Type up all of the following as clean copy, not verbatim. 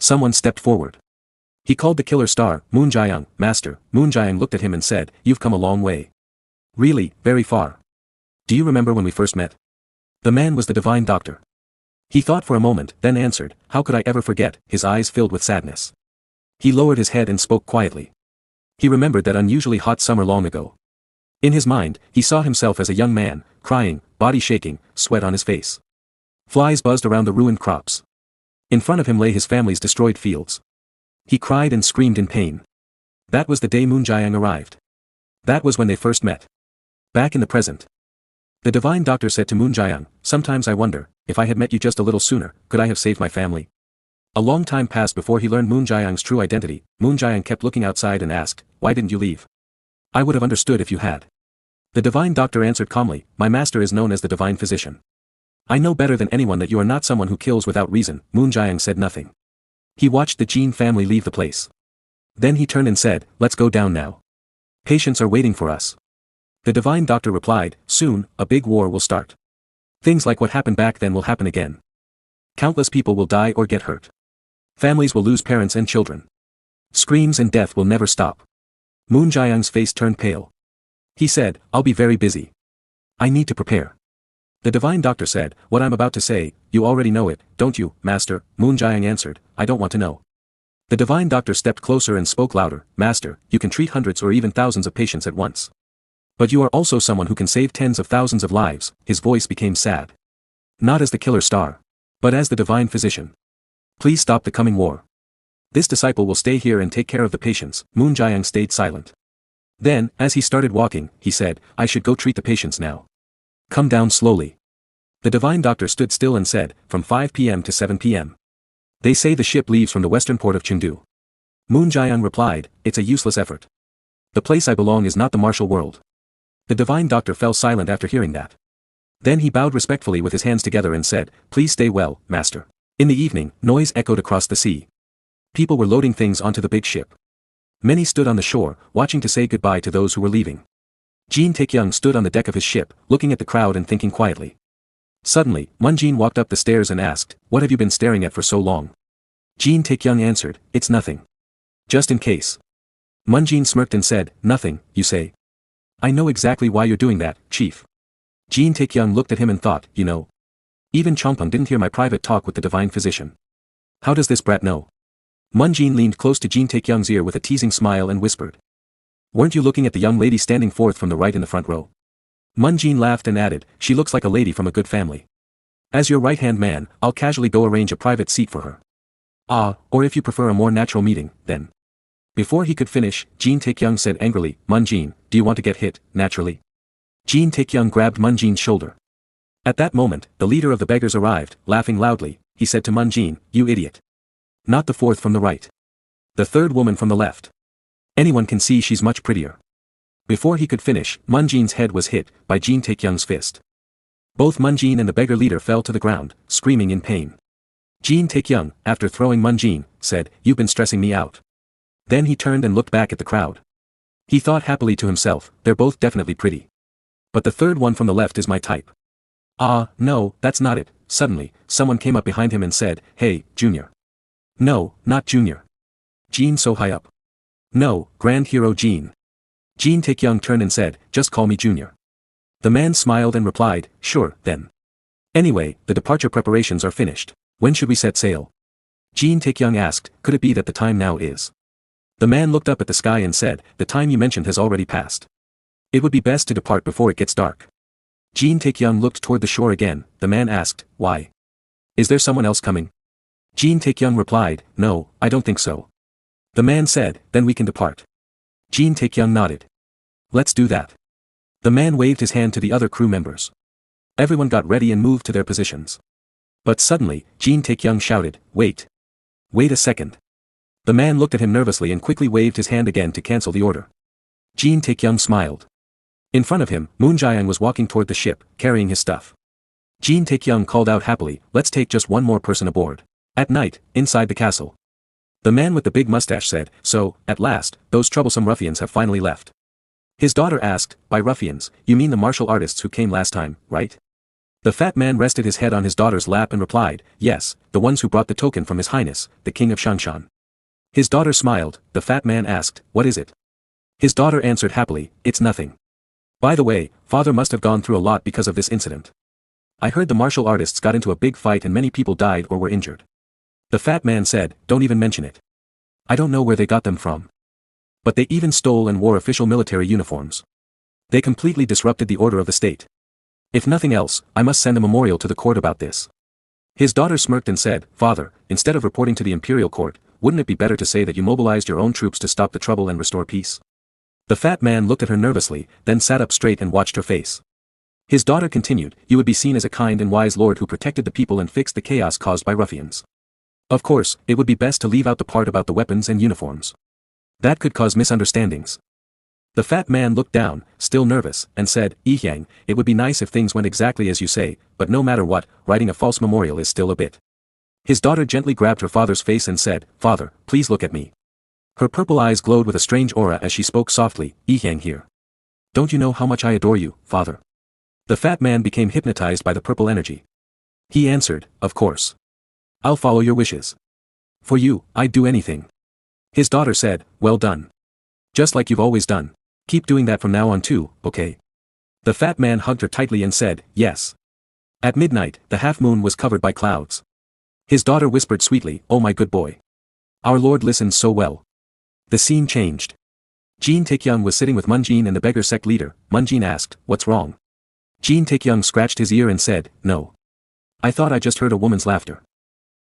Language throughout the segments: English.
Someone stepped forward. He called the killer star, Moon Jae-young, Master. Moon Jae-young looked at him and said, "You've come a long way. Really, very far. Do you remember when we first met?" The man was the divine doctor. He thought for a moment, then answered, "How could I ever forget?" His eyes filled with sadness. He lowered his head and spoke quietly. He remembered that unusually hot summer long ago. In his mind, he saw himself as a young man, crying, body shaking, sweat on his face. Flies buzzed around the ruined crops. In front of him lay his family's destroyed fields. He cried and screamed in pain. That was the day Moon Jae-young arrived. That was when they first met. Back in the present. The divine doctor said to Moon Jae-young, "Sometimes I wonder, if I had met you just a little sooner, could I have saved my family?" A long time passed before he learned Moon Jae-young's true identity. Moon Jae-young kept looking outside and asked, "Why didn't you leave? I would have understood if you had." The divine doctor answered calmly, "My master is known as the divine physician. I know better than anyone that you are not someone who kills without reason." Moon Jae-young said nothing. He watched the Jin family leave the place. Then he turned and said, "Let's go down now. Patients are waiting for us." The divine doctor replied, "Soon, a big war will start. Things like what happened back then will happen again. Countless people will die or get hurt. Families will lose parents and children. Screams and death will never stop." Moon Jae-young's face turned pale. He said, "I'll be very busy. I need to prepare." The divine doctor said, "What I'm about to say, you already know it, don't you, Master?" Moon Jae-young answered, "I don't want to know." The divine doctor stepped closer and spoke louder, "Master, you can treat hundreds or even thousands of patients at once. But you are also someone who can save tens of thousands of lives." His voice became sad. "Not as the killer star, but as the divine physician. Please stop the coming war. This disciple will stay here and take care of the patients." Moon Jae-young stayed silent. Then, as he started walking, he said, "I should go treat the patients now. Come down slowly." The divine doctor stood still and said, "From 5 p.m. to 7 p.m. They say the ship leaves from the western port of Chengdu." Moon Jae-young replied, "It's a useless effort. The place I belong is not the martial world." The divine doctor fell silent after hearing that. Then he bowed respectfully with his hands together and said, "Please stay well, Master." In the evening, noise echoed across the sea. People were loading things onto the big ship. Many stood on the shore, watching to say goodbye to those who were leaving. Jin Tae-kyung stood on the deck of his ship, looking at the crowd and thinking quietly. Suddenly, Mun-jin walked up the stairs and asked, "What have you been staring at for so long?" Jin Tae-kyung answered, "It's nothing. Just in case." Mun-jin smirked and said, "Nothing, you say? I know exactly why you're doing that, Chief." Jin Tae-kyung looked at him and thought, "You know. Even Chongpeng didn't hear my private talk with the divine physician. How does this brat know?" Mun-jin leaned close to Jin Tae-kyung's ear with a teasing smile and whispered, "Weren't you looking at the young lady standing forth from the right in the front row?" Mun-jin laughed and added, "She looks like a lady from a good family. As your right-hand man, I'll casually go arrange a private seat for her. Ah, or if you prefer a more natural meeting, then." Before he could finish, Jin Tae-kyung said angrily, "Mun-jin, do you want to get hit, naturally?" Jin Tae-kyung grabbed Mun-jin's shoulder. At that moment, the leader of the beggars arrived, laughing loudly. He said to Mun-jin, "You idiot. Not the fourth from the right. The third woman from the left. Anyone can see she's much prettier." Before he could finish, Mun-jin's head was hit by Jin Tae-kyung's fist. Both Mun-jin and the beggar leader fell to the ground, screaming in pain. Jin Tae-kyung, after throwing Mun-jin, said, "You've been stressing me out." Then he turned and looked back at the crowd. He thought happily to himself, "They're both definitely pretty. But the third one from the left is my type." "Ah, no, that's not it." Suddenly, someone came up behind him and said, "Hey, Junior." "No, not Junior. Jin so high up." "No, Grand Hero Jin." Jin Tae-kyung turned and said, "Just call me Junior." The man smiled and replied, "Sure, then. Anyway, the departure preparations are finished. When should we set sail?" Jin Tae-kyung asked, "Could it be that the time now is?" The man looked up at the sky and said, "The time you mentioned has already passed. It would be best to depart before it gets dark." Jin Tae-kyung looked toward the shore again. The man asked, "Why? Is there someone else coming?" Jin Tae-kyung replied, "No, I don't think so." The man said, "Then we can depart." Jin Tae-kyung nodded. "Let's do that." The man waved his hand to the other crew members. Everyone got ready and moved to their positions. But suddenly, Jin Tae-kyung shouted, "Wait. Wait a second." The man looked at him nervously and quickly waved his hand again to cancel the order. Jin Tae-kyung smiled. In front of him, Moon Jae-young was walking toward the ship, carrying his stuff. Jin Tae-kyung called out happily, "Let's take just one more person aboard." At night, inside the castle. The man with the big mustache said, "So, at last, those troublesome ruffians have finally left." His daughter asked, "By ruffians, you mean the martial artists who came last time, right?" The fat man rested his head on his daughter's lap and replied, yes, the ones who brought the token from His Highness, the King of Shangshan. His daughter smiled. The fat man asked, what is it? His daughter answered happily, it's nothing. By the way, father must have gone through a lot because of this incident. I heard the martial artists got into a big fight and many people died or were injured. The fat man said, don't even mention it. I don't know where they got them from. But they even stole and wore official military uniforms. They completely disrupted the order of the state. If nothing else, I must send a memorial to the court about this. His daughter smirked and said, Father, instead of reporting to the imperial court, wouldn't it be better to say that you mobilized your own troops to stop the trouble and restore peace? The fat man looked at her nervously, then sat up straight and watched her face. His daughter continued, you would be seen as a kind and wise lord who protected the people and fixed the chaos caused by ruffians. Of course, it would be best to leave out the part about the weapons and uniforms. That could cause misunderstandings. The fat man looked down, still nervous, and said, Yihyang, it would be nice if things went exactly as you say, but no matter what, writing a false memorial is still a bit. His daughter gently grabbed her father's face and said, Father, please look at me. Her purple eyes glowed with a strange aura as she spoke softly, Yihyang here. Don't you know how much I adore you, father? The fat man became hypnotized by the purple energy. He answered, of course. I'll follow your wishes. For you, I'd do anything. His daughter said, well done. Just like you've always done. Keep doing that from now on too, okay? The fat man hugged her tightly and said, yes. At midnight, the half-moon was covered by clouds. His daughter whispered sweetly, oh my good boy. Our lord listens so well. The scene changed. Jin Taekyung was sitting with Munjin and the beggar sect leader. Munjin asked, what's wrong? Jin Taekyung scratched his ear and said, no. I thought I just heard a woman's laughter.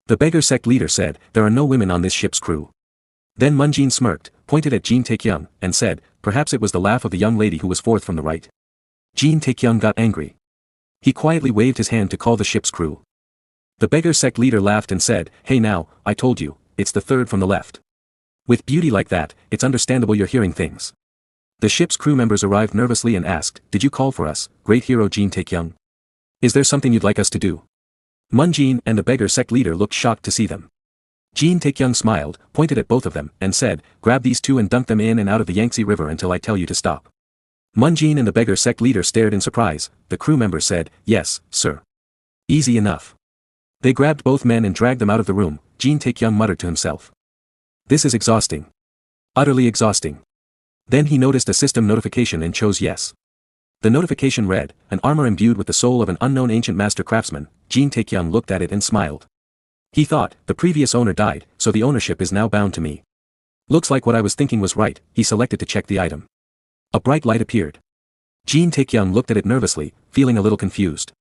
The beggar sect leader said, there are no women on this ship's crew. Then Munjin smirked, pointed at Jin Taekyung, and said, perhaps it was the laugh of the young lady who was fourth from the right. Jin Taekyung got angry. He quietly waved his hand to call the ship's crew. The beggar sect leader laughed and said, hey now, I told you, it's the third from the left. With beauty like that, it's understandable you're hearing things. The ship's crew members arrived nervously and asked, did you call for us, great hero Jin Taekyung? Is there something you'd like us to do? Munjin and the beggar sect leader looked shocked to see them. Jin Taekyung smiled, pointed at both of them, and said, grab these two and dunk them in and out of the Yangtze River until I tell you to stop. Munjin and the beggar sect leader stared in surprise. The crew members said, yes, sir. Easy enough. They grabbed both men and dragged them out of the room. Jin Taekyung muttered to himself. This is exhausting. Utterly exhausting. Then he noticed a system notification and chose yes. The notification read, an armor imbued with the soul of an unknown ancient master craftsman. Jin Taekyung looked at it and smiled. He thought, the previous owner died, so the ownership is now bound to me. Looks like what I was thinking was right. He selected to check the item. A bright light appeared. Jin Taekyung looked at it nervously, feeling a little confused.